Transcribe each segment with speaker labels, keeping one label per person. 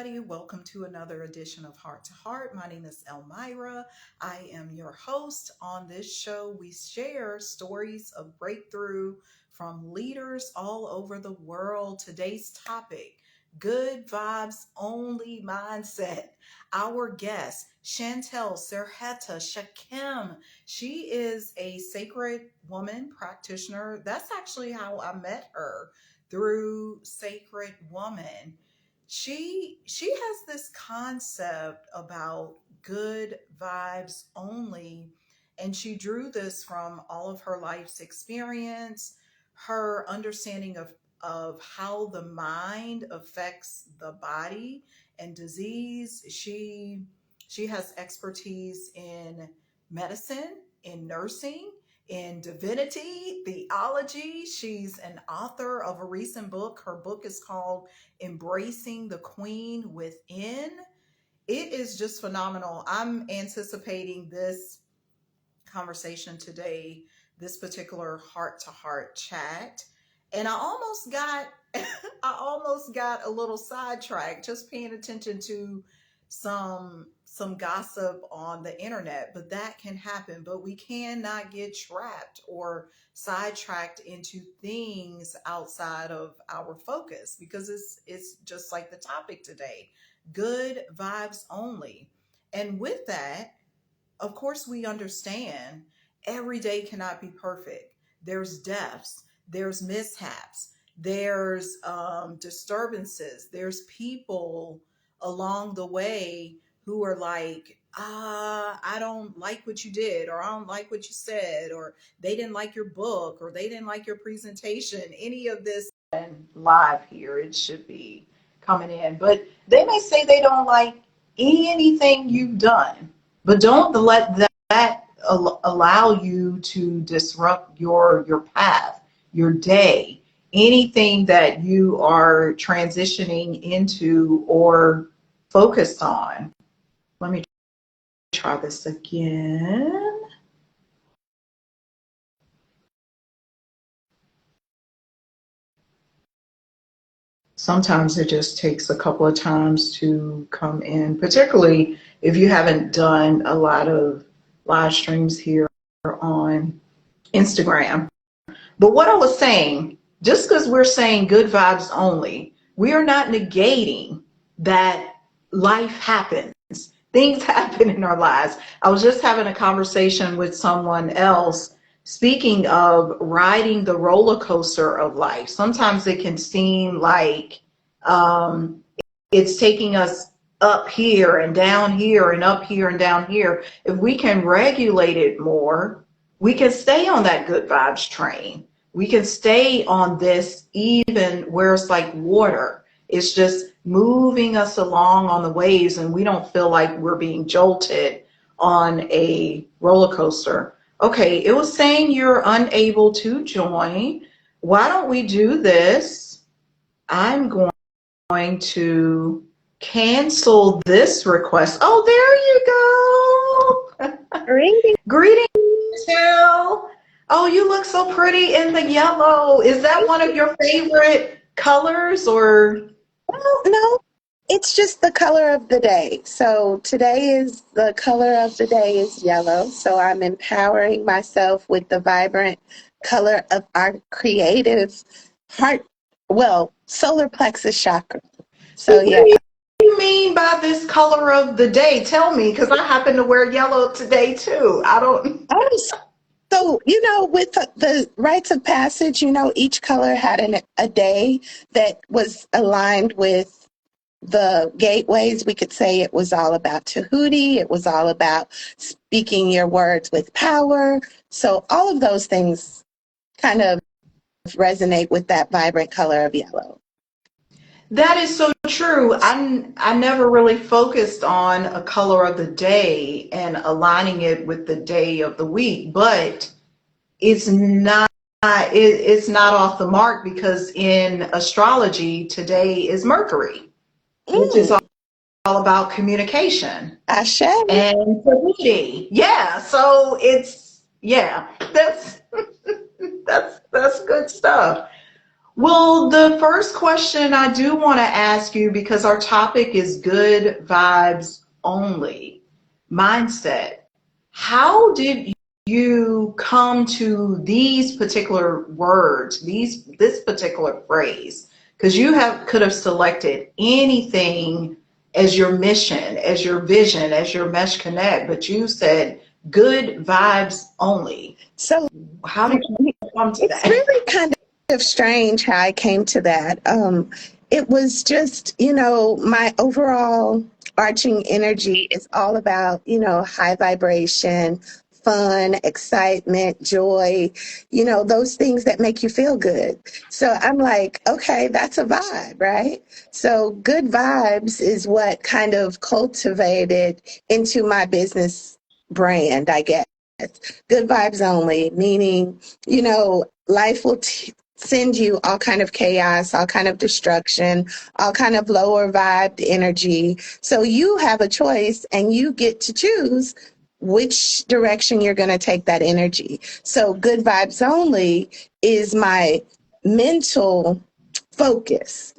Speaker 1: everybody. Welcome to another edition of Heart to Heart. My name is Elmira. I am your host. On this show, we share stories of breakthrough from leaders all over the world. Today's topic: good vibes only mindset. Our guest, Shantel Siherta Shekhem. She is a sacred woman practitioner. That's actually how I met her, through Sacred Woman. She has this concept about good vibes only, and she drew this from all of her life's experience, her understanding of how the mind affects the body and disease. She has expertise in medicine, in nursing, in divinity, theology. She's an author of a recent book. Her book is called Embracing the Queen Within. It is just phenomenal. I'm anticipating this conversation today, this particular heart to heart chat. And I almost got I almost got a little sidetracked just paying attention to some gossip on the internet, but that can happen. But we cannot get trapped or sidetracked into things outside of our focus, because it's just like the topic today: good vibes only. And with that, of course, we understand every day cannot be perfect. There's deaths, there's mishaps, there's disturbances, there's people along the way who are like, I don't like what you did, or I don't like what you said, or they didn't like your book, or they didn't like your presentation, any of this. And live here, it should be coming in. But they may say they don't like anything you've done, but don't let that allow you to disrupt your path, your day, anything that you are transitioning into or focused on. Let me try this again. Sometimes it just takes a couple of times to come in, particularly if you haven't done a lot of live streams here on Instagram. But what I was saying, just because we're saying good vibes only, we are not negating that life happens. Things happen in our lives. I was just having a conversation with someone else, speaking of riding the roller coaster of life. Sometimes it can seem like um, it's taking us up here and down here and up here and down here. If we can regulate it more, we can stay on that good vibes train. We can stay on this even where it's like water. It's just moving us along on the waves, and we don't feel like we're being jolted on a roller coaster. Okay, it was saying you're unable to join. Why don't we do this? I'm going to cancel this request. Oh, there you go.
Speaker 2: Greetings.
Speaker 1: Greetings, Jill. Oh, you look so pretty in the yellow. Is that one of your favorite colors, or?
Speaker 2: Well, no, it's just the color of the day. So today is the color of the day is yellow. So I'm empowering myself with the vibrant color of our creative heart, solar plexus chakra. So
Speaker 1: What
Speaker 2: yeah.
Speaker 1: do you mean by this color of the day? Tell me, because I happen to wear yellow today too. I don't.
Speaker 2: Oh, so, with the rites of passage, each color had a day that was aligned with the gateways. We could say it was all about Tahuti. It was all about speaking your words with power. So all of those things kind of resonate with that vibrant color of yellow.
Speaker 1: That is so true. I never really focused on a color of the day and aligning it with the day of the week, but it's not off the mark, because in astrology today is Mercury, which is all about communication
Speaker 2: Ashe.
Speaker 1: and fluidity. Yeah, so that's that's good stuff. Well, the first question I do want to ask you, because our topic is good vibes only mindset. How did you come to these particular words, this particular phrase? Because you have could have selected anything as your mission, as your vision, as your mesh connect, but you said good vibes only.
Speaker 2: So
Speaker 1: How did you come to
Speaker 2: it's
Speaker 1: that?
Speaker 2: really kind of strange how I came to that. It was just, my overall arching energy is all about, high vibration, fun, excitement, joy, those things that make you feel good. So I'm like, okay, that's a vibe, right? So good vibes is what kind of cultivated into my business brand, I guess. Good vibes only, meaning, life will send you all kind of chaos, all kind of destruction, all kind of lower vibed energy. So you have a choice and you get to choose which direction you're going to take that energy. So good vibes only is my mental focus.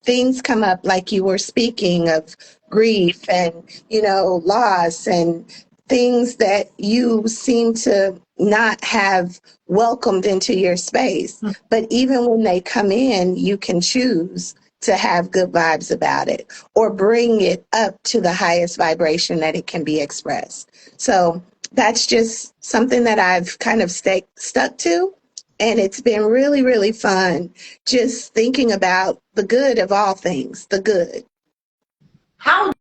Speaker 2: Things come up like you were speaking of grief and, loss and things that you seem to not have welcomed into your space. But even when they come in, you can choose to have good vibes about it or bring it up to the highest vibration that it can be expressed. So that's just something that I've kind of stuck to. And it's been really, really fun just thinking about the good of all things, the good.
Speaker 1: How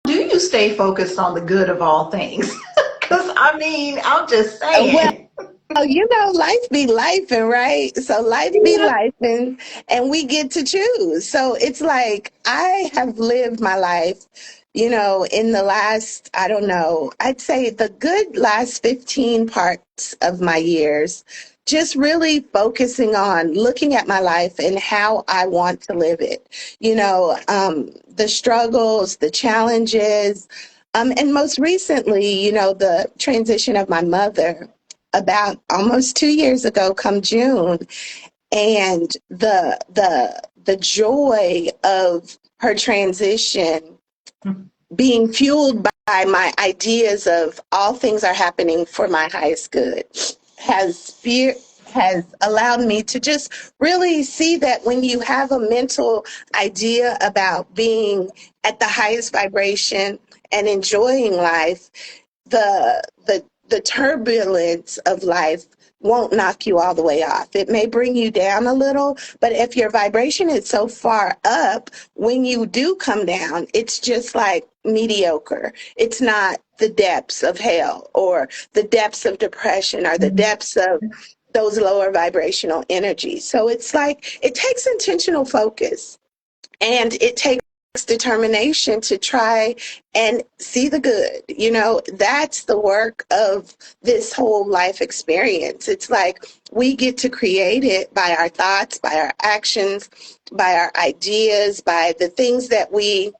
Speaker 1: do you stay focused on the good of all things? Because I mean, I'm just
Speaker 2: Well,
Speaker 1: saying.
Speaker 2: life be lifing, right? So life be
Speaker 1: Yeah.
Speaker 2: lifing, and we get to choose. So it's like I have lived my life, in the last, I don't know, I'd say the good last 15 parts of my years, just really focusing on looking at my life and how I want to live it. The struggles, the challenges, and most recently, the transition of my mother about almost 2 years ago come June, and the joy of her transition being fueled by my ideas of all things are happening for my highest good has allowed me to just really see that when you have a mental idea about being at the highest vibration and enjoying life, the turbulence of life won't knock you all the way off. It may bring you down a little, but if your vibration is so far up, when you do come down, it's just like mediocre. It's not the depths of hell or the depths of depression or the depths of those lower vibrational energies. So it's like it takes intentional focus and it takes determination to try and see the good. That's the work of this whole life experience. It's like we get to create it by our thoughts, by our actions, by our ideas, by the things that we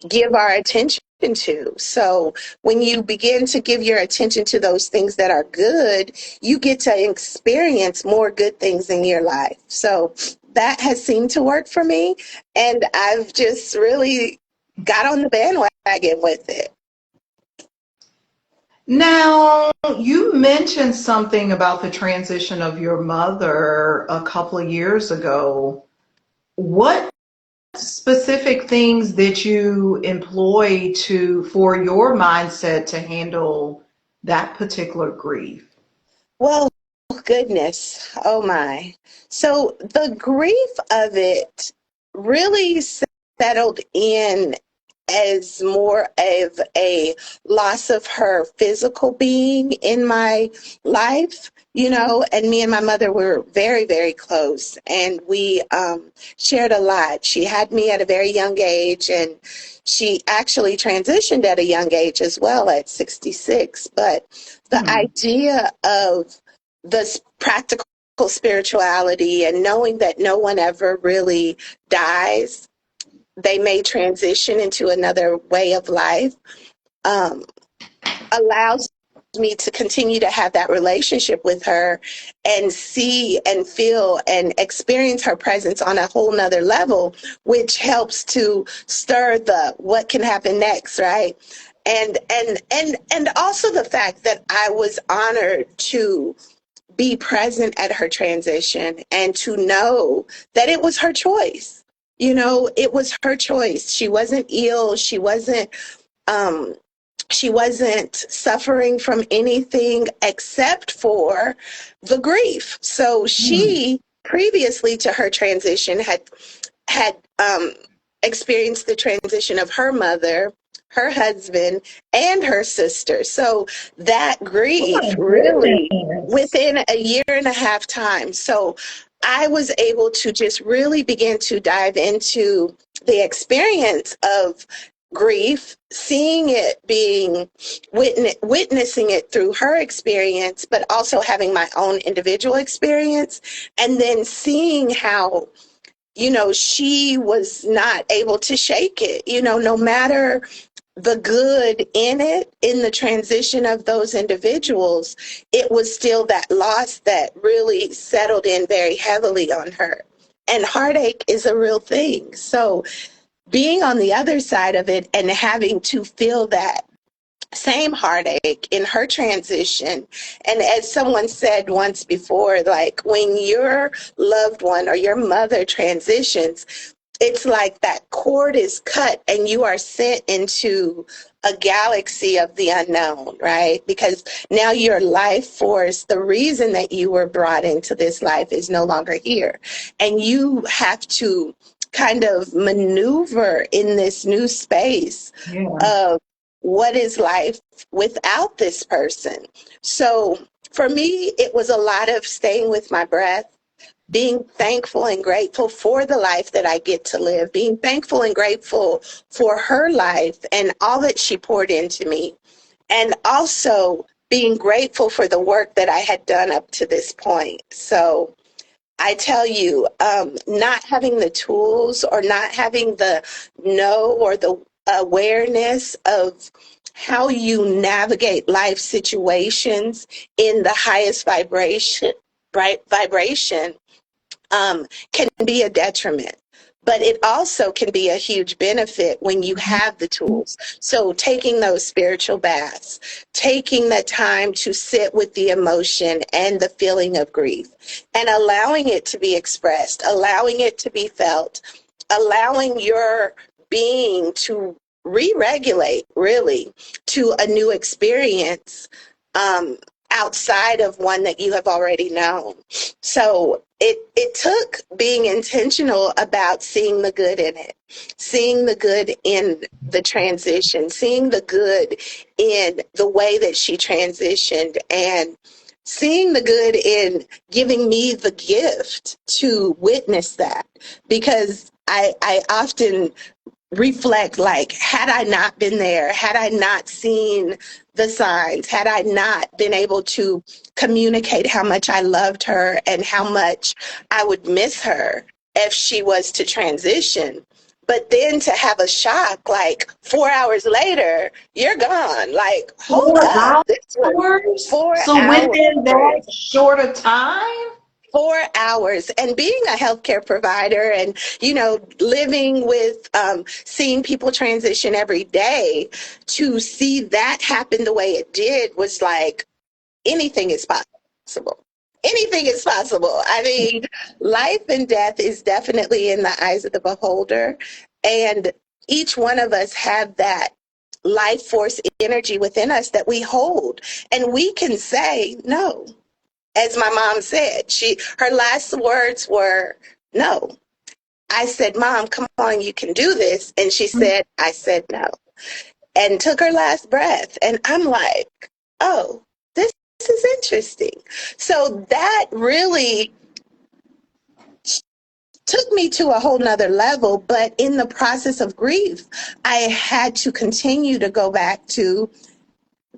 Speaker 2: give our attention to. So when you begin to give your attention to those things that are good, you get to experience more good things in your life. So that has seemed to work for me. And I've just really got on the bandwagon with it.
Speaker 1: Now, you mentioned something about the transition of your mother a couple of years ago. What specific things did you employ to for your mindset to handle that particular grief?
Speaker 2: Well, goodness. Oh my. So the grief of it really settled in as more of a loss of her physical being in my life, and me and my mother were very, very close, and we shared a lot. She had me at a very young age, and she actually transitioned at a young age as well at 66. But the
Speaker 1: Hmm.
Speaker 2: idea of this practical spirituality and knowing that no one ever really dies, they may transition into another way of life, um, allows me to continue to have that relationship with her and see and feel and experience her presence on a whole nother level, which helps to stir the what can happen next, right? And also the fact that I was honored to be present at her transition and to know that it was her choice. You know, it was her choice. She wasn't ill. Um, she wasn't suffering from anything except for the grief. So
Speaker 1: Mm.
Speaker 2: she, previously to her transition, had experienced the transition of her mother, her husband, and her sister. So that
Speaker 1: Oh
Speaker 2: grief
Speaker 1: my
Speaker 2: really
Speaker 1: goodness.
Speaker 2: within a year and a half time. So I was able to just really begin to dive into the experience of grief, seeing it, witnessing it through her experience, but also having my own individual experience, and then seeing how, you know, she was not able to shake it, you know, no matter the good in it, in the transition of those individuals, it was still that loss that really settled in very heavily on her. And heartache is a real thing. So being on the other side of it and having to feel that same heartache in her transition. And as someone said once before, like when your loved one or your mother transitions, it's like that cord is cut and you are sent into a galaxy of the unknown, right? Because now your life force, the reason that you were brought into this life is no longer here. And you have to kind of maneuver in this new space
Speaker 1: Yeah.
Speaker 2: of what is life without this person. So for me, it was a lot of staying with my breath, being thankful and grateful for the life that I get to live, being thankful and grateful for her life and all that she poured into me, and also being grateful for the work that I had done up to this point. So I tell you, not having the tools or not having the know or the awareness of how you navigate life situations in the highest vibration, bright vibration, can be a detriment. But it also can be a huge benefit when you have the tools. So taking those spiritual baths, taking the time to sit with the emotion and the feeling of grief and allowing it to be expressed, allowing it to be felt, allowing your being to re-regulate really to a new experience, um, outside of one that you have already known. So it took being intentional about seeing the good in it, seeing the good in the transition, seeing the good in the way that she transitioned, and seeing the good in giving me the gift to witness that. Because I often reflect, like, had I not been there, had I not seen the signs, had I not been able to communicate how much I loved her and how much I would miss her if she was to transition. But then to have a shock, like 4 hours later, you're gone. Like, hold
Speaker 1: Four
Speaker 2: up, this was
Speaker 1: hours?
Speaker 2: four
Speaker 1: So
Speaker 2: hours.
Speaker 1: within that short a time?
Speaker 2: 4 hours. And being a healthcare provider and, you know, living with, seeing people transition every day, to see that happen the way it did was like, anything is possible. Anything is possible. I mean, life and death is definitely in the eyes of the beholder. And each one of us have that life force energy within us that we hold. And we can say no. As my mom said, her last words were no. I said, Mom, come on, you can do this. And she said, I said no. And took her last breath. And I'm like, oh, this is interesting. So that really took me to a whole nother level. But in the process of grief, I had to continue to go back to,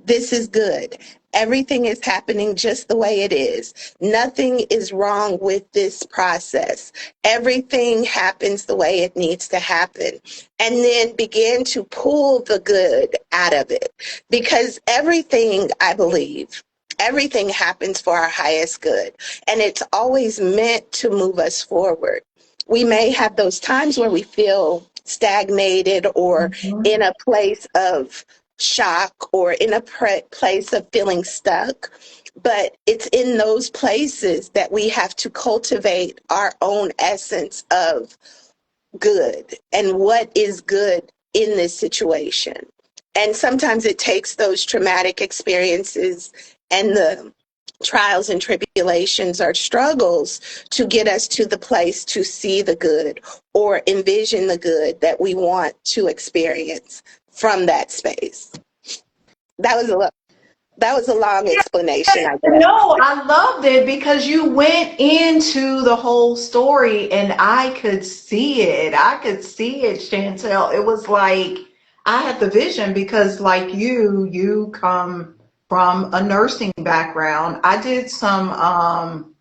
Speaker 2: this is good. Everything is happening just the way it is. Nothing is wrong with this process. Everything happens the way it needs to happen. And then begin to pull the good out of it. Because everything, I believe, everything happens for our highest good. And it's always meant to move us forward. We may have those times where we feel stagnated or
Speaker 1: Mhm.
Speaker 2: in a place of shock or in a place of feeling stuck. But it's in those places that we have to cultivate our own essence of good and what is good in this situation. And sometimes it takes those traumatic experiences and the trials and tribulations or struggles to get us to the place to see the good or envision the good that we want to experience from that space. That was a long explanation, I guess.
Speaker 1: No, I loved it because you went into the whole story and I could see it. I could see it, Chantel. It was like I had the vision because, like you come from a nursing background. I did some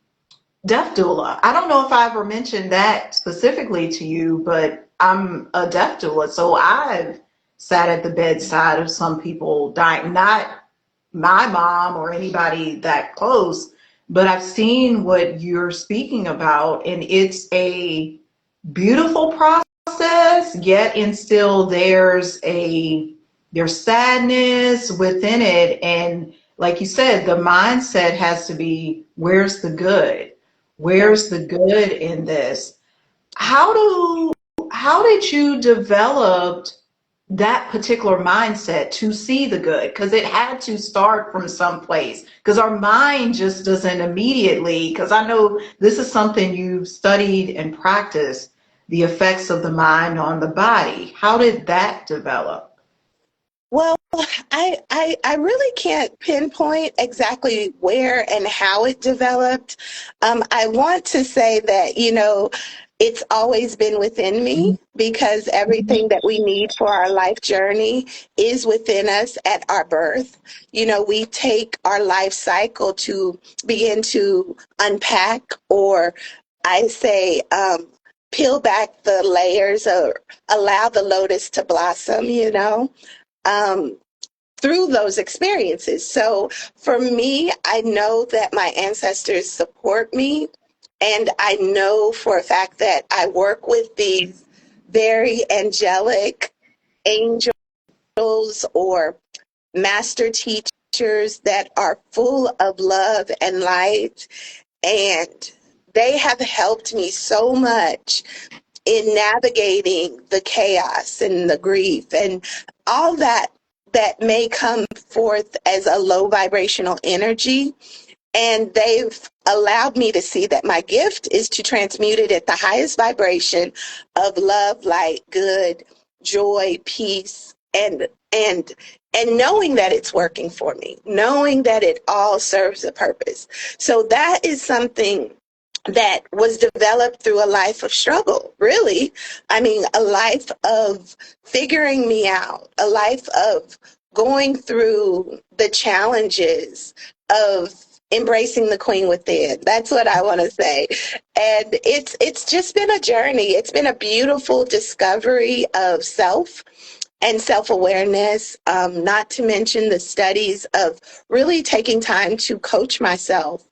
Speaker 1: deaf doula. I don't know if I ever mentioned that specifically to you, but I'm a deaf doula. So I've sat at the bedside of some people dying, not my mom or anybody that close, but I've seen what you're speaking about, and it's a beautiful process, yet and still there's sadness within it. And like you said, the mindset has to be, where's the good? Where's the good in this? How do how did you develop that particular mindset to see the good? Because it had to start from someplace, because our mind just doesn't immediately, because I know this is something you've studied and practiced, the effects of the mind on the body. How did that develop?
Speaker 2: Well, I really can't pinpoint exactly where and how it developed. I want to say that, it's always been within me because everything that we need for our life journey is within us at our birth. We take our life cycle to begin to unpack, or I say, peel back the layers or allow the lotus to blossom, um, through those experiences. So for me, I know that my ancestors support me. And I know for a fact that I work with these very angelic angels or master teachers that are full of love and light. And they have helped me so much in navigating the chaos and the grief and all that may come forth as a low vibrational energy. And they've allowed me to see that my gift is to transmute it at the highest vibration of love, light, good, joy, peace, and and knowing that it's working for me, knowing that it all serves a purpose. So that is something that was developed through a life of struggle, really. I mean, a life of figuring me out, a life of going through the challenges of embracing the queen within. That's what I want to say. And it's just been a journey. It's been a beautiful discovery of self and self-awareness, not to mention the studies of really taking time to coach myself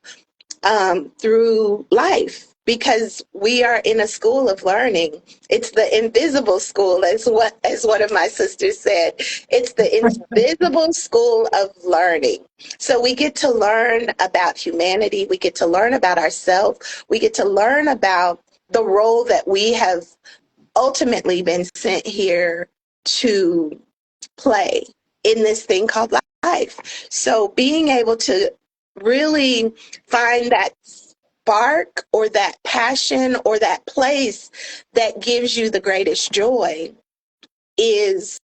Speaker 2: through life, because we are in a school of learning. It's the invisible school, as one of my sisters said. It's the invisible school of learning. So we get to learn about humanity. We get to learn about ourselves. We get to learn about the role that we have ultimately been sent here to play in this thing called life. So being able to really find that spark or that passion or that place that gives you the greatest joy is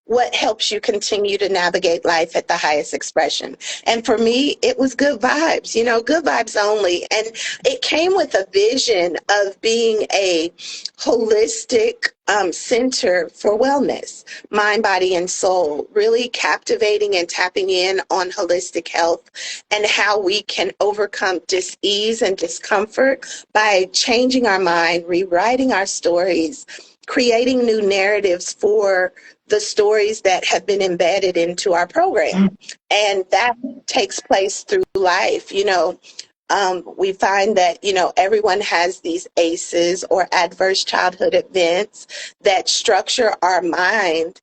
Speaker 2: what helps you continue to navigate life at the highest expression. And for me, it was good vibes, good vibes only. And it came with a vision of being a holistic center for wellness, mind, body, and soul, really captivating and tapping in on holistic health and how we can overcome dis-ease and discomfort by changing our mind, rewriting our stories, creating new narratives for the stories that have been embedded into our program. And that takes place through life. We find that, everyone has these ACEs or adverse childhood events that structure our mind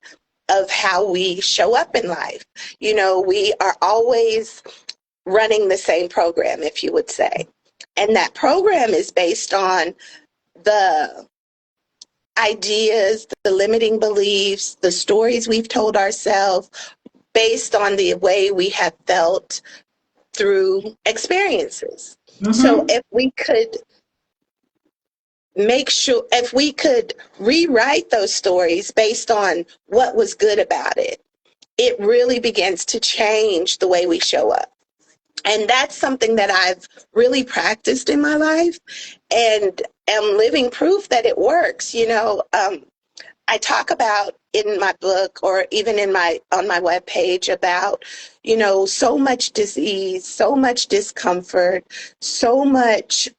Speaker 2: of how we show up in life. We are always running the same program, if you would say. And that program is based on the ideas, the limiting beliefs, the stories we've told ourselves based on the way we have felt through experiences. So if we could rewrite those stories based on what was good about it, it really begins to change the way we show up. And that's something that I've really practiced in my life and am living proof that it works. I talk about in my book or even on my webpage about, so much disease, so much discomfort, so much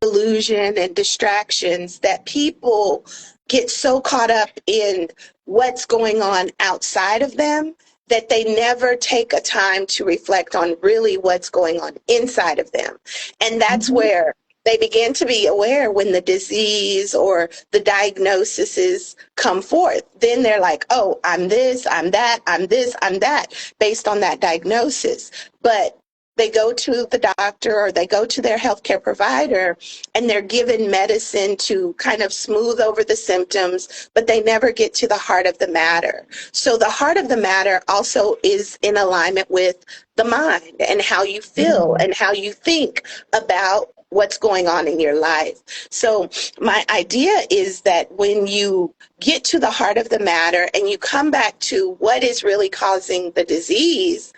Speaker 2: delusion and distractions that people get so caught up in what's going on outside of them that they never take a time to reflect on really what's going on inside of them. And that's where they begin to be aware when the disease or the diagnoses come forth. Then they're like, oh, I'm this, I'm that, I'm this, I'm that, based on that diagnosis. But they go to the doctor or they go to their healthcare provider and they're given medicine to kind of smooth over the symptoms, but they never get to the heart of the matter. So the heart of the matter also is in alignment with the mind and how you feel and how you think about what's going on in your life. So my idea is that when you get to the heart of the matter and you come back to what is really causing the disease,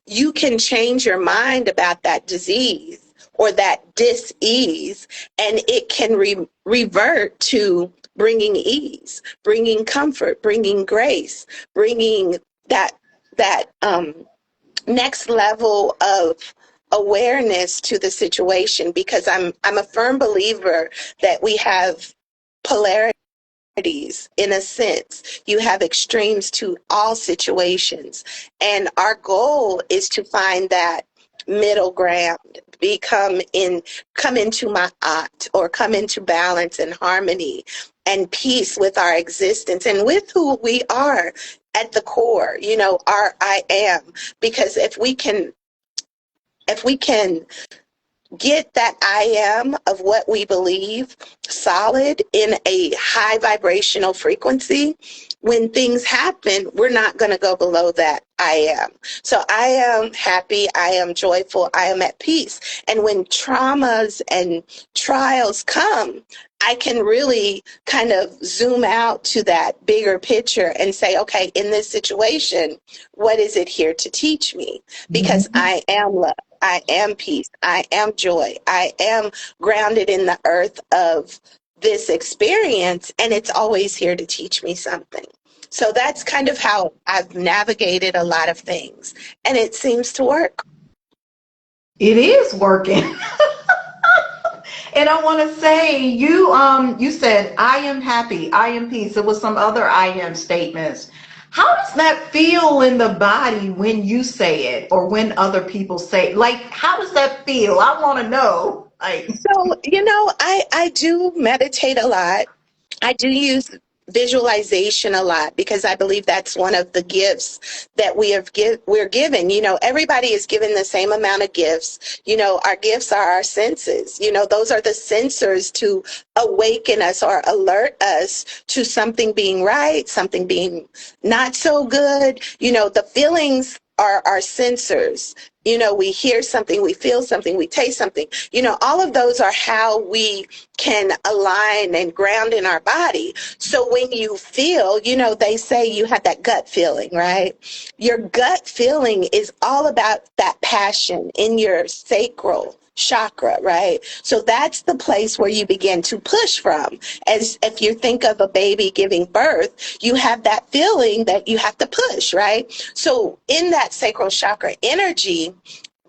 Speaker 2: you can change your mind about that disease or that dis-ease, and it can revert to bringing ease, bringing comfort, bringing grace, bringing that next level of awareness to the situation. Because I'm a firm believer that we have polarity. In a sense, you have extremes to all situations, and our goal is to find that middle ground, come into ma'at, or come into balance and harmony and peace with our existence and with who we are at the core, our I am. Because if we can get that I am of what we believe solid in a high vibrational frequency, when things happen, we're not going to go below that I am. So I am happy, I am joyful, I am at peace. And when traumas and trials come, I can really kind of zoom out to that bigger picture and say, okay, in this situation, what is it here to teach me? Because I am love. I am peace. I am joy. I am grounded in the earth of this experience, and it's always here to teach me something. So that's kind of how I've navigated a lot of things, and it seems to work.
Speaker 1: It is working. And I want to say, you said, I am happy, I am peace. There was some other I am statements. How does that feel in the body when you say it or when other people say it? Like, how does that feel? I want to know.
Speaker 2: So, I do meditate a lot. I do use visualization a lot because I believe that's one of the gifts that we're given. Everybody is given the same amount of gifts. Our gifts are our senses. Those are the sensors to awaken us or alert us to something being right, something being not so good. The feelings are our sensors We hear something, we feel something, we taste something. All of those are how we can align and ground in our body. So when you feel, they say you have that gut feeling, right? Your gut feeling is all about that passion in your sacral chakra, right? So that's the place where you begin to push from. As if you think of a baby giving birth, you have that feeling that you have to push, right? So in that sacral chakra energy,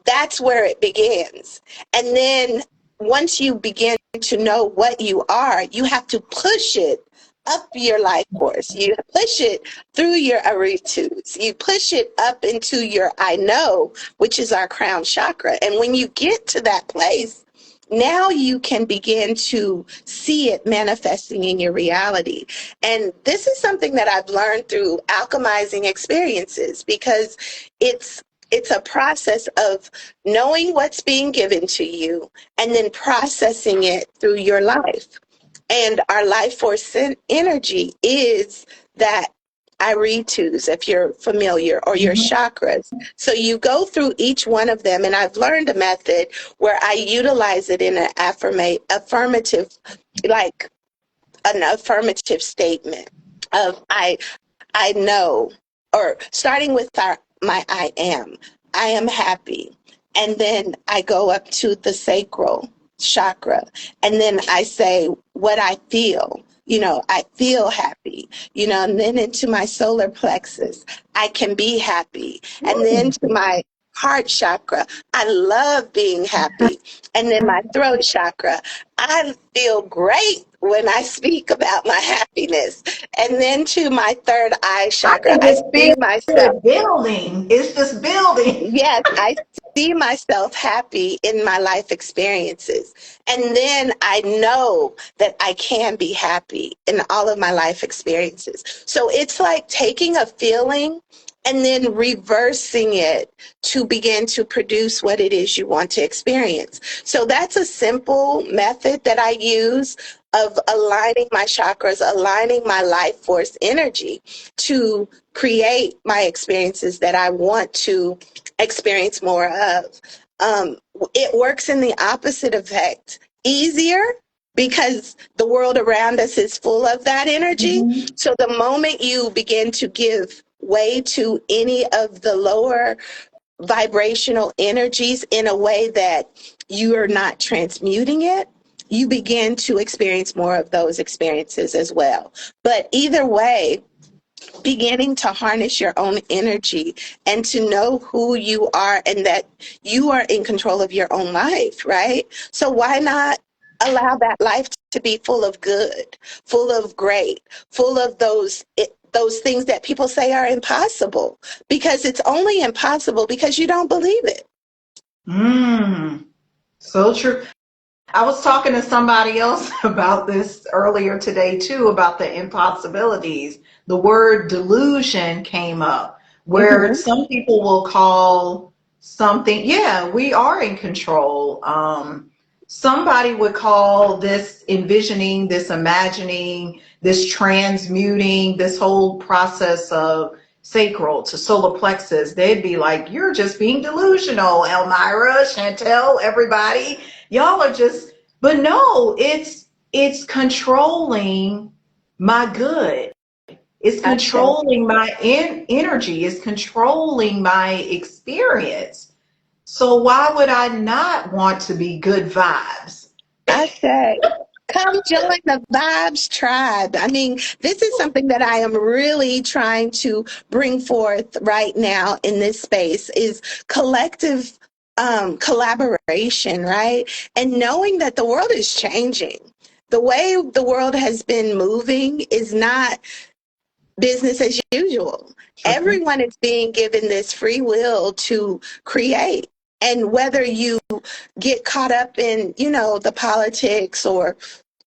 Speaker 2: that's where it begins. And then once you begin to know what you are, you have to push it up your life force. You push it through your aritus. You push it up into your I know, which is our crown chakra. And when you get to that place, now you can begin to see it manifesting in your reality. And this is something that I've learned through alchemizing experiences, because it's a process of knowing what's being given to you and then processing it through your life. And our life force energy is that iritus, if you're familiar, or your
Speaker 1: Mhm.
Speaker 2: chakras. So you go through each one of them, and I've learned a method where I utilize it in an affirmative, like an affirmative statement of I know, or starting with my I am. I am happy. And then I go up to the sacral chakra. And then I say what I feel. I feel happy, and then into my solar plexus, I can be happy. And then to my heart chakra, I love being happy. And then my throat chakra, I feel great when I speak about my happiness. And then to my third eye
Speaker 1: I
Speaker 2: chakra,
Speaker 1: can
Speaker 2: I
Speaker 1: just feel
Speaker 2: see myself.
Speaker 1: it building. It's just building.
Speaker 2: Yes, I see myself happy in my life experiences. And then I know that I can be happy in all of my life experiences. So it's like taking a feeling and then reversing it to begin to produce what it is you want to experience. So that's a simple method that I use of aligning my chakras, aligning my life force energy to create my experiences that I want to experience more of. Um, it works in the opposite effect, easier, because the world around us is full of that energy.
Speaker 1: Mhm.
Speaker 2: So the moment you begin to give way to any of the lower vibrational energies in a way that you are not transmuting it, you begin to experience more of those experiences as well. But either way, beginning to harness your own energy and to know who you are and that you are in control of your own life, right? So why not allow that life to be full of good, full of great, full of those things that people say are impossible, because it's only impossible because you don't believe it.
Speaker 1: Mm, so true. I was talking to somebody else about this earlier today too, about the impossibilities. The word delusion came up, where
Speaker 2: Mm-hmm.
Speaker 1: some people will call something, yeah, we are in control. Somebody would call this envisioning, this imagining, this transmuting, this whole process of sacral to solar plexus. They'd be like, you're just being delusional, Elmira, Chantel, everybody. Y'all are just, but no, it's controlling my good. It's
Speaker 2: I say,
Speaker 1: controlling my energy. It's controlling my experience. So why would I not want to be good vibes?
Speaker 2: I say, come join the Vibes tribe. I mean, this is something that I am really trying to bring forth right now in this space is collective collaboration, right? And knowing that the world is changing. The way the world has been moving is not business as usual.
Speaker 1: True.
Speaker 2: Everyone is being given this free will to create. And whether you get caught up in, the politics or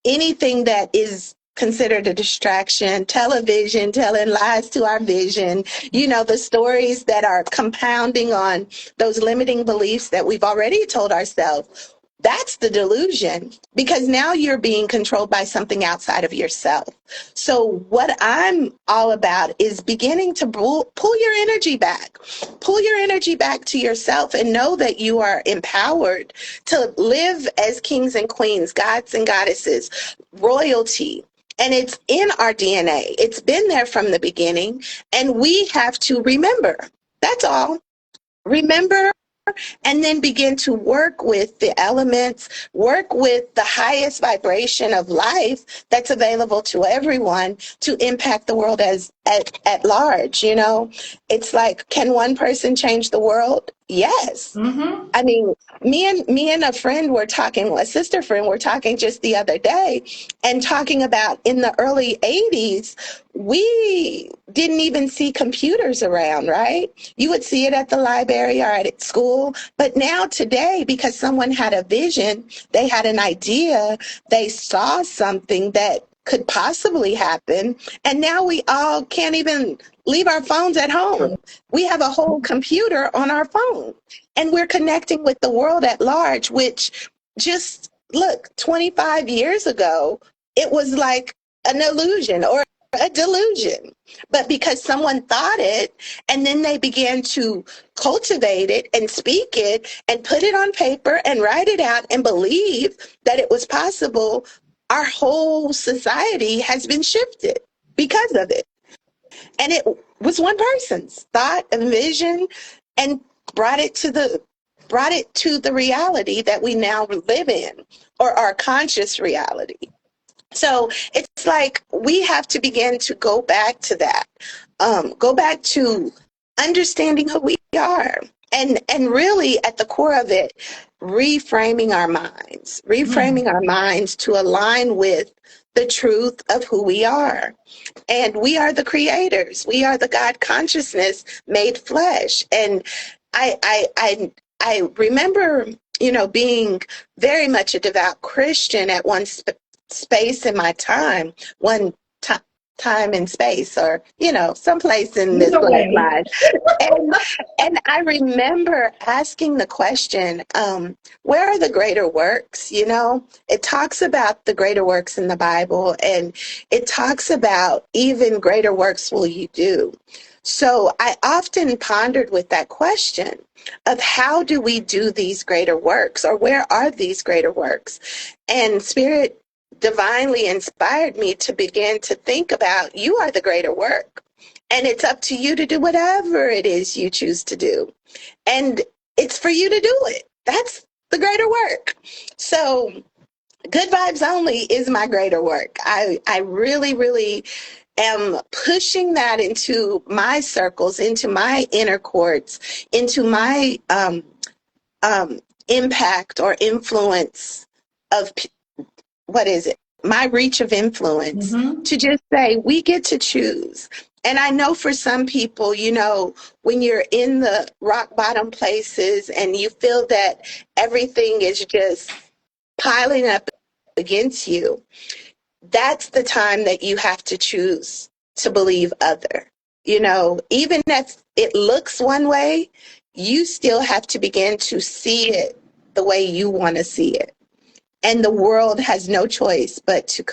Speaker 2: anything that is considered a distraction, television telling lies to our vision, the stories that are compounding on those limiting beliefs that we've already told ourselves. That's the delusion, because now you're being controlled by something outside of yourself. So what I'm all about is beginning to pull your energy back. Pull your energy back to yourself and know that you are empowered to live as kings and queens, gods and goddesses, royalty. And it's in our DNA. It's been there from the beginning. And we have to remember. That's all. Remember, and then begin to work with the elements, work with the highest vibration of life that's available to everyone to impact the world at large. It's like, can one person change the world? Yes.
Speaker 1: Mm-hmm.
Speaker 2: I mean, me and a friend were talking, a sister friend were talking just the other day, and talking about in the early 80s, we didn't even see computers around, right? You would see it at the library or at school. But now today, because someone had a vision, they had an idea, they saw something that could possibly happen, and now we all can't even leave our phones at home. We have a whole computer on our phone, and we're connecting with the world at large, which, just look, 25 years ago, it was like an illusion or a delusion. But because someone thought it, and then they began to cultivate it and speak it and put it on paper and write it out and believe that it was possible, our whole society has been shifted because of it. And it was one person's thought and vision, and brought it to the reality that we now live in, or our conscious reality. So it's like we have to begin to go back to that, go back to understanding who we are, and really at the core of it, reframing our minds to align with the truth of who we are. And we are the creators. We are the God consciousness made flesh. And I remember, being very much a devout Christian at one space in my time, time and space, or someplace in this
Speaker 1: Either way.
Speaker 2: bloodline. and and I remember asking the question, where are the greater works? It talks about the greater works in the Bible, and it talks about even greater works will you do. So I often pondered with that question of, how do we do these greater works, or where are these greater works? And Spirit divinely inspired me to begin to think about, you are the greater work. And it's up to you to do whatever it is you choose to do. And it's for you to do it. That's the greater work. So good vibes only is my greater work. I really, really am pushing that into my circles, into my inner courts, into my impact or influence of, what is it? My reach of influence,
Speaker 1: Mm-hmm.
Speaker 2: to just say, we get to choose. And I know for some people, when you're in the rock bottom places and you feel that everything is just piling up against you, that's the time that you have to choose to believe other. Even if it looks one way, you still have to begin to see it the way you want to see it. And the world has no choice but to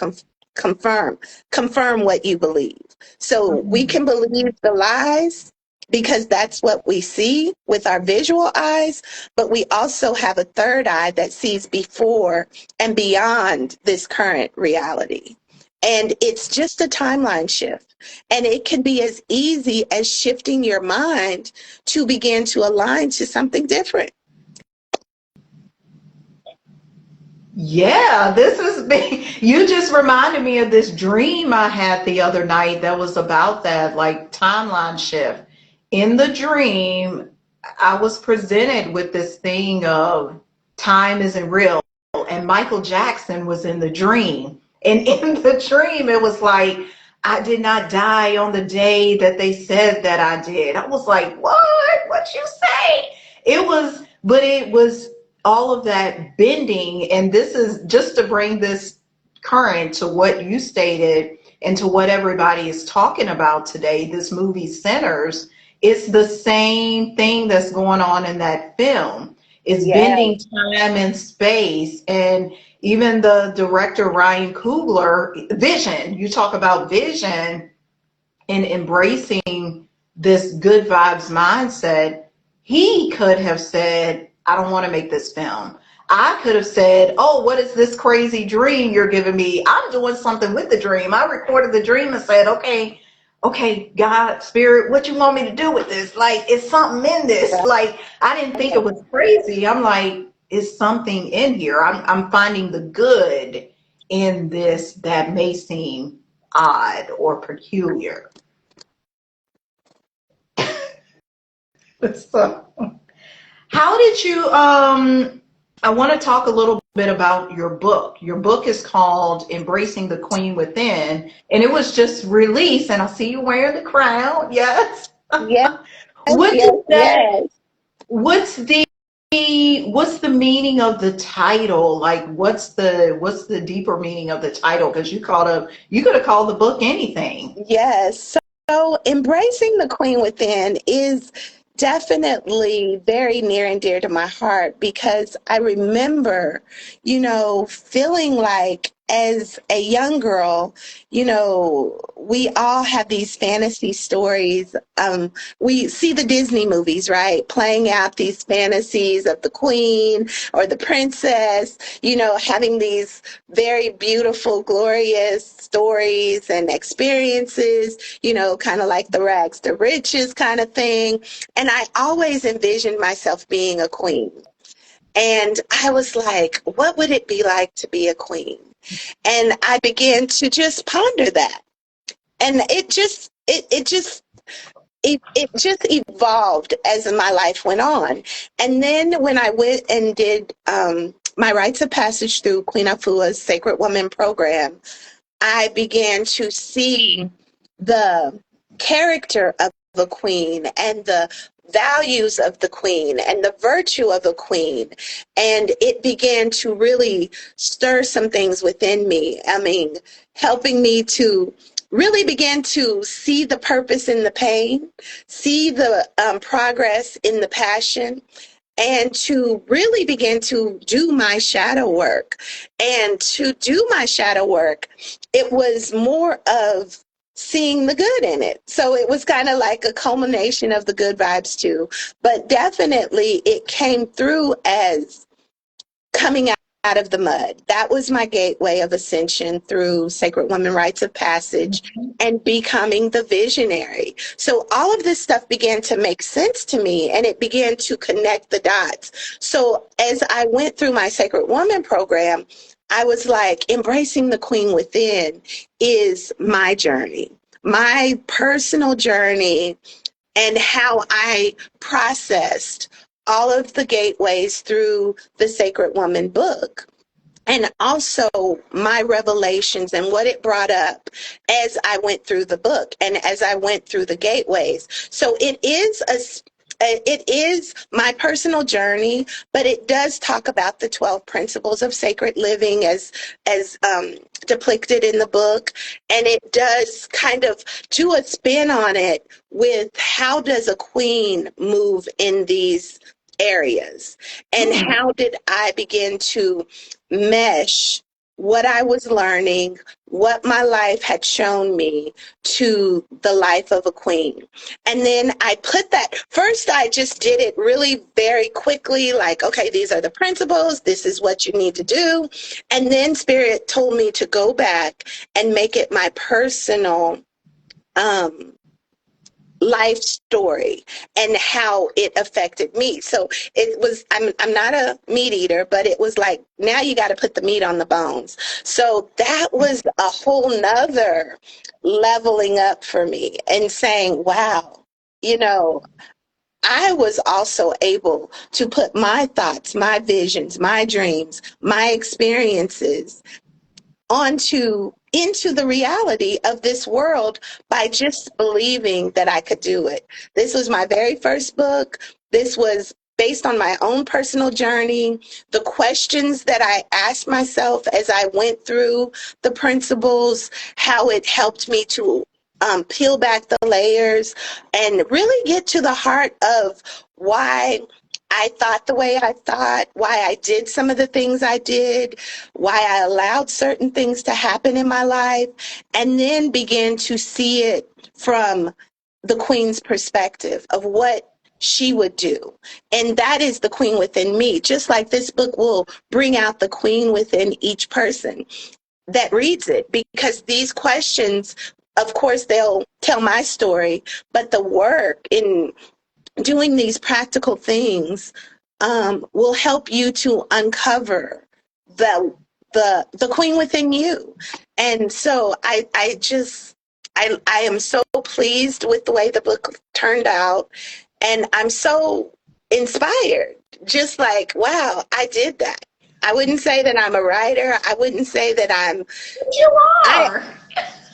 Speaker 2: confirm what you believe. So we can believe the lies because that's what we see with our visual eyes, but we also have a third eye that sees before and beyond this current reality. And it's just a timeline shift. And it can be as easy as shifting your mind to begin to align to something different.
Speaker 1: Yeah, this is big. You just reminded me of this dream I had the other night that was about that, like timeline shift. In the dream, I was presented with this thing of time isn't real, and Michael Jackson was in the dream. And in the dream, it was like, I did not die on the day that they said that I did. I was like, what? What you say? But it was all of that bending. And this is just to bring this current to what you stated and to what everybody is talking about today, this movie Sinners. It's the same thing that's going on in that film. It's
Speaker 2: Yes.
Speaker 1: bending time and space. And even the director, Ryan Coogler, vision, you talk about vision and embracing this good vibes mindset. He could have said, I don't want to make this film. I could have said, oh, what is this crazy dream you're giving me? I'm doing something with the dream. I recorded the dream and said, okay, God, spirit, what you want me to do with this? Like, it's something in this. Like, I didn't think it was crazy. I'm like, it's something in here. I'm finding the good in this that may seem odd or peculiar. So, how did you I want to talk a little bit about your book. Your book is called Embracing the Queen Within, and it was just released, and I see you wearing the crown. Yes.
Speaker 2: Yes.
Speaker 1: What
Speaker 2: Yes.
Speaker 1: does that
Speaker 2: Yes.
Speaker 1: what's the meaning of the title? Like what's the deeper meaning of the title? Because you could have called the book anything.
Speaker 2: Yes. So embracing the queen within is definitely very near and dear to my heart because I remember, feeling like as a young girl, we all have these fantasy stories. We see the Disney movies, right? Playing out these fantasies of the queen or the princess, having these very beautiful, glorious stories and experiences, kind of like the rags to riches kind of thing. And I always envisioned myself being a queen. And I was like, what would it be like to be a queen? And I began to just ponder that. And it just evolved as my life went on. And then when I went and did my rites of passage through Queen Afua's Sacred Woman program, I began to see the character of the queen and the values of the queen and the virtue of the queen. And it began to really stir some things within me. I mean, helping me to really begin to see the purpose in the pain, see the progress in the passion, and to really begin to do my shadow work. And to do my shadow work, it was more of seeing the good in it. So it was kind of like a culmination of the good vibes too. But definitely it came through as coming out of the mud. That was my gateway of ascension through Sacred Women Rites of Passage and becoming the visionary. So all of this stuff began to make sense to me and it began to connect the dots. So as I went through my Sacred Woman program, I was like, embracing the queen within is my journey, my personal journey, and how I processed all of the gateways through the Sacred Woman book. And also my revelations and what it brought up as I went through the book and as I went through the gateways. So it is my personal journey, but it does talk about the 12 principles of sacred living as depicted in the book, and it does kind of do a spin on it with how does a queen move in these areas, and
Speaker 1: Hmm.
Speaker 2: how did I begin to mesh what I was learning, what my life had shown me, to the life of a queen. And then I put that first, I just did it really very quickly, like, okay, these are the principles, this is what you need to do. And then Spirit told me to go back and make it my personal um, life story and how it affected me. So it was, I'm not a meat eater, but it was like, now you got to put the meat on the bones. So that was a whole nother leveling up for me and saying, wow, you know, I was also able to put my thoughts, my visions, my dreams, my experiences onto into the reality of this world by just believing that I could do it. This was my very first book. This was based on my own personal journey, the questions that I asked myself as I went through the principles, how it helped me to peel back the layers and really get to the heart of why I thought the way I thought, why I did some of the things I did, why I allowed certain things to happen in my life, and then began to see it from the queen's perspective of what she would do. And that is the queen within me. Just like this book will bring out the queen within each person that reads it, because these questions, of course, they'll tell my story, but the work in doing these practical things will help you to uncover the the queen within you. And so I am so pleased with the way the book turned out, and I'm so inspired. Just like, wow, I did that. I wouldn't say that I'm a writer. I wouldn't say that
Speaker 1: You
Speaker 2: I
Speaker 1: are.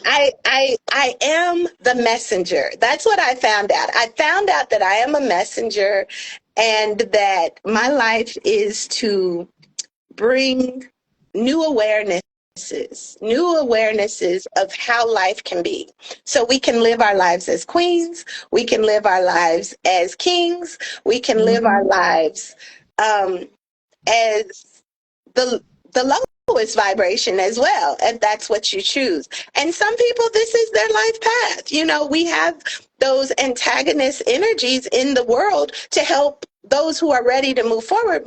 Speaker 2: I am the messenger. That's what I found out. I found out that I am a messenger, and that my life is to bring new awarenesses of how life can be. So we can live our lives as queens, we can live our lives as kings, we can live our
Speaker 1: Mhm.
Speaker 2: lives um, as the lowest vibration as well, if that's what you choose. And some people, this is their life path. We have those antagonist energies in the world to help those who are ready to move forward.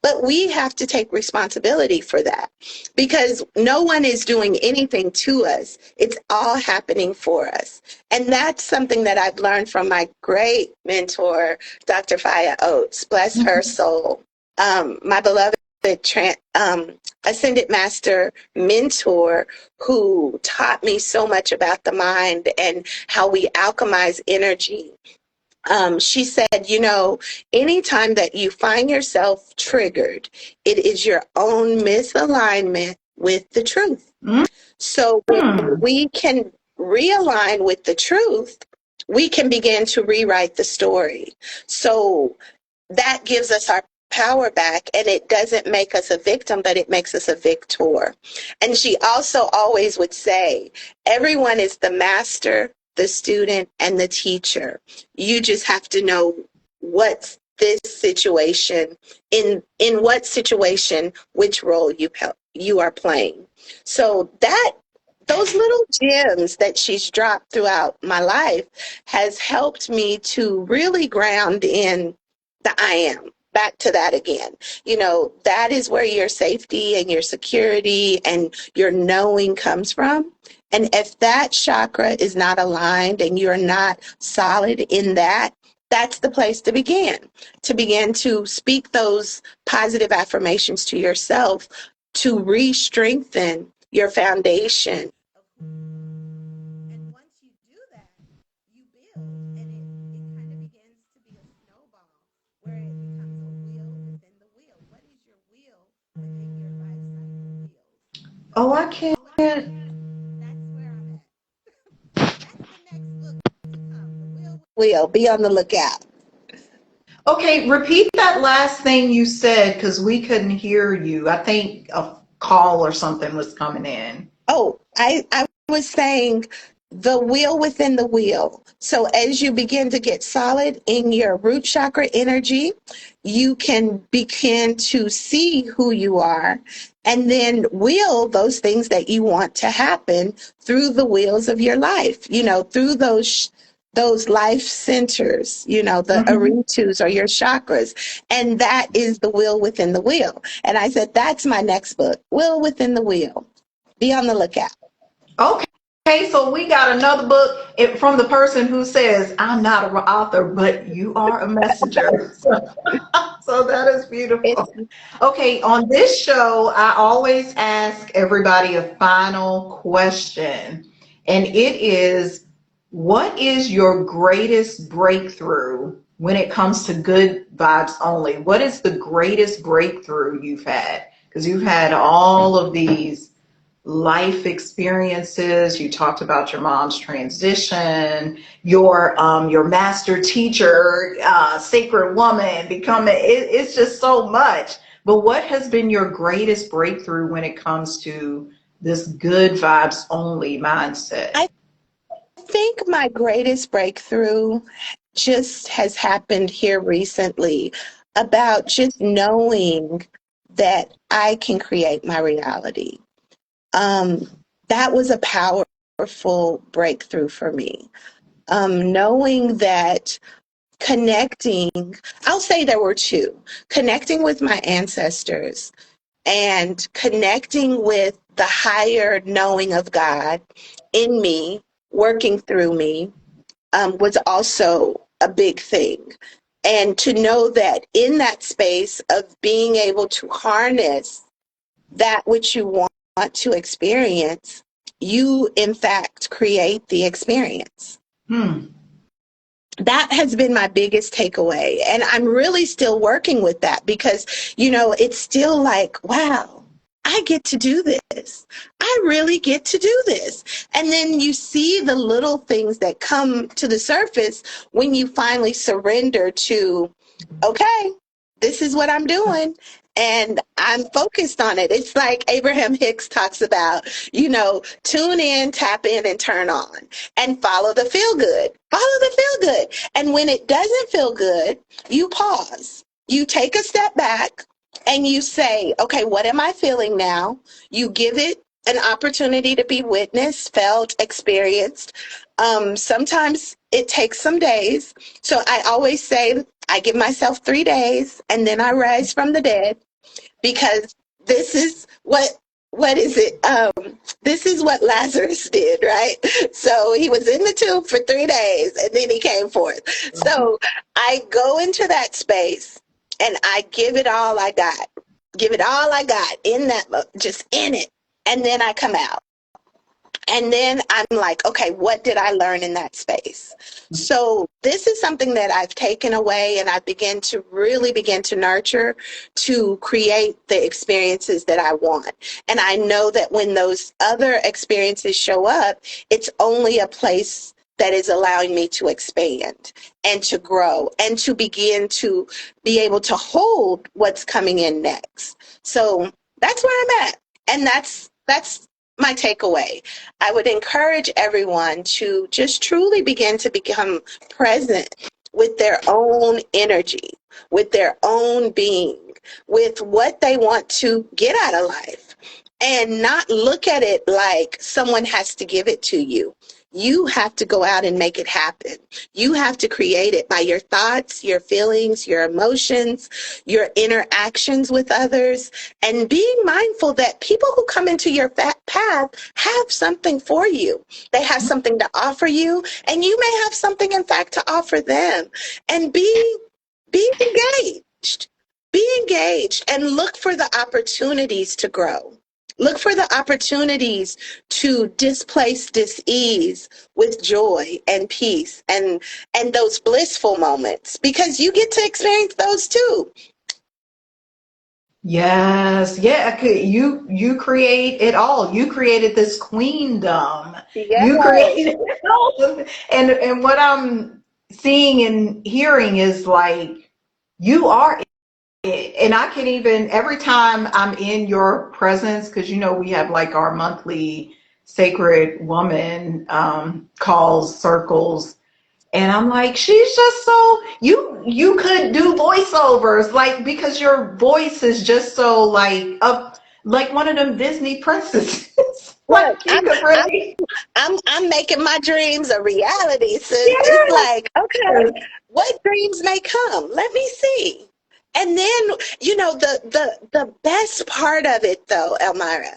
Speaker 2: But we have to take responsibility for that, because no one is doing anything to us. It's all happening for us. And that's something that I've learned from my great mentor, Dr. Faya Oates, bless her soul. My beloved ascended master mentor, who taught me so much about the mind and how we alchemize energy. She said, anytime that you find yourself triggered, it is your own misalignment with the truth. So when
Speaker 1: Mm.
Speaker 2: we can realign with the truth, we can begin to rewrite the story. So that gives us our power back, and it doesn't make us a victim, but it makes us a victor. And she also always would say, everyone is the master, the student, and the teacher. You just have to know what's this situation, in what situation, which role you are playing. So those little gems that she's dropped throughout my life has helped me to really ground in the I am. Back to that again. That is where your safety and your security and your knowing comes from. And if that chakra is not aligned and you're not solid in that, that's the place to begin to speak those positive affirmations to yourself, to re-strengthen your foundation. And once you do that, you build, and it kind of begins to be a snowball, where it becomes a wheel within the wheel. What is your wheel within your life cycle wheels?
Speaker 1: Oh,
Speaker 2: Okay,
Speaker 1: I
Speaker 2: so
Speaker 1: can't.
Speaker 2: that's where I'm at. That's the next book to come. The wheel. Be on the lookout.
Speaker 1: Okay, repeat that last thing you said because we couldn't hear you. I think a call or something was coming in.
Speaker 2: Oh, I was saying the wheel within the wheel. So as you begin to get solid in your root chakra energy, you can begin to see who you are, and then wheel those things that you want to happen through the wheels of your life, through those life centers, the
Speaker 1: Mhm.
Speaker 2: aritus or your chakras. And that is the wheel within the wheel. And I said, that's my next book, Wheel Within the Wheel. Be on the lookout.
Speaker 1: Okay, so we got another book from the person who says, I'm not an author, but you are a messenger. So that is
Speaker 2: It's
Speaker 1: beautiful. Okay, on this show, I always ask everybody a final question, and it is, what is your greatest breakthrough when it comes to good vibes only? What is the greatest breakthrough you've had? Because you've had all of these life experiences. You talked about your mom's transition, your master teacher, sacred woman, becoming. It's just so much. But what has been your greatest breakthrough when it comes to this good vibes only mindset?
Speaker 2: I think my greatest breakthrough just has happened here recently about just knowing that I can create my reality. Um, that was a powerful breakthrough for me. Knowing that connecting, I'll say there were two, connecting with my ancestors and connecting with the higher knowing of God in me, working through me, was also a big thing. And to know that in that space of being able to harness that which you want to experience, you in fact create the experience.
Speaker 1: Hmm.
Speaker 2: That has been my biggest takeaway. And I'm really still working with that because, it's still like, wow, I get to do this. I really get to do this. And then you see the little things that come to the surface when you finally surrender to, okay, this is what I'm doing. And I'm focused on it. It's like Abraham Hicks talks about, tune in, tap in, and turn on and follow the feel good. Follow the feel good. And when it doesn't feel good, you pause. You take a step back and you say, okay, what am I feeling now? You give it an opportunity to be witnessed, felt, experienced. Sometimes it takes some days. So I always say I give myself 3 days and then I rise from the dead, because this is what is it? This is what Lazarus did, right? So he was in the tomb for 3 days and then he came forth. So I go into that space and I give it all I got. Give it all I got in that, just in it. And then I come out. And then I'm like, okay, what did I learn in that space? So this is something that I've taken away and I begin to nurture to create the experiences that I want. And I know that when those other experiences show up, it's only a place that is allowing me to expand and to grow and to begin to be able to hold what's coming in next. So that's where I'm at. And that's my takeaway. I would encourage everyone to just truly begin to become present with their own energy, with their own being, with what they want to get out of life, and not look at it like someone has to give it to you. You have to go out and make it happen. You have to create it by your thoughts, your feelings, your emotions, your interactions with others, and being mindful that people who come into your path have something for you. They have something to offer you, and you may have something, in fact, to offer them. And be engaged. Be engaged and look for the opportunities to grow. Look for the opportunities to displace dis-ease with joy and peace and those blissful moments, because you get to experience those too.
Speaker 1: Yes, yeah. You create it all. You created this queendom.
Speaker 2: Yes.
Speaker 1: You created it all. And what I'm seeing and hearing is like you are it. And I can even every time I'm in your presence, because we have like our monthly sacred woman calls, circles. And I'm like, she's just so you could do voiceovers, like, because your voice is just so like up like one of them Disney princesses. Like
Speaker 2: Look,
Speaker 1: you could really
Speaker 2: I'm making my dreams a reality, sis. It's
Speaker 1: yes.
Speaker 2: like, okay, what dreams may come? Let me see. And then, the best part of it though, Elmira,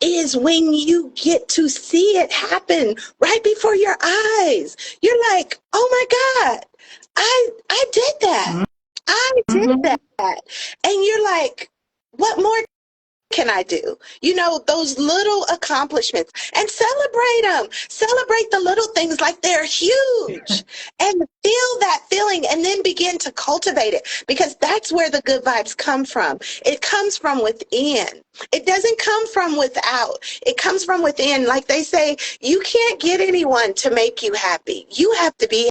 Speaker 2: is when you get to see it happen right before your eyes. You're like, oh my God, I did that. I did
Speaker 1: Mhm.
Speaker 2: that. And you're like, what more can I do? Those little accomplishments, and celebrate them. Celebrate the little things like they're huge, and feel that feeling and then begin to cultivate it, because that's where the good vibes come from. It comes from within. It doesn't come from without. It comes from within. Like they say, you can't get anyone to make you happy. You have to be